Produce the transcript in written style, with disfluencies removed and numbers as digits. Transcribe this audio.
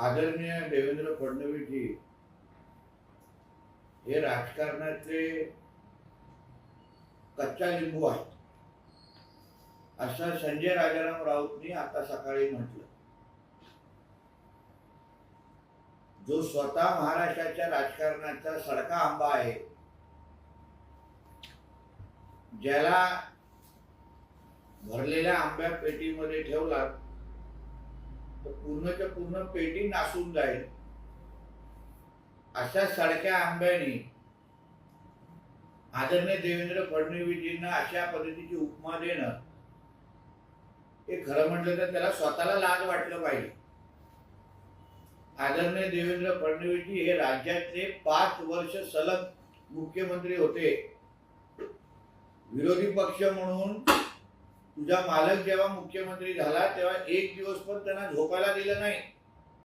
आदरणीय देवेंद्र फडणवीस जी हे राजकारणातले कच्चा लिंबू आहेत असं संजय राजाराम राऊतनी आता सकाळी म्हटलं. जो स्वतः महाराष्ट्राच्या राजकारणाचा सडका आंबा आहे, ज्याला भरलेल्या आंब्या पेटीमध्ये ठेवला तर पूर्णच्या पूर्ण पेटी नासून जाईल, अशा सडक्या आंब्याने आदरणीय देवेंद्र फडणवीसजींना अशा पद्धतीची उपमा देणं हे खरं म्हटलं तर त्याला स्वतःला लाज वाटलं पाहिजे. आदरणीय देवेंद्र फडणवीसजी हे राज्यातले 5 वर्ष सलग मुख्यमंत्री होते. विरोधी पक्ष म्हणून तुझा मालक जेव्हा मुख्यमंत्री झाला तेव्हा एक दिवस पण त्यांना झोपायला दिलं नाही.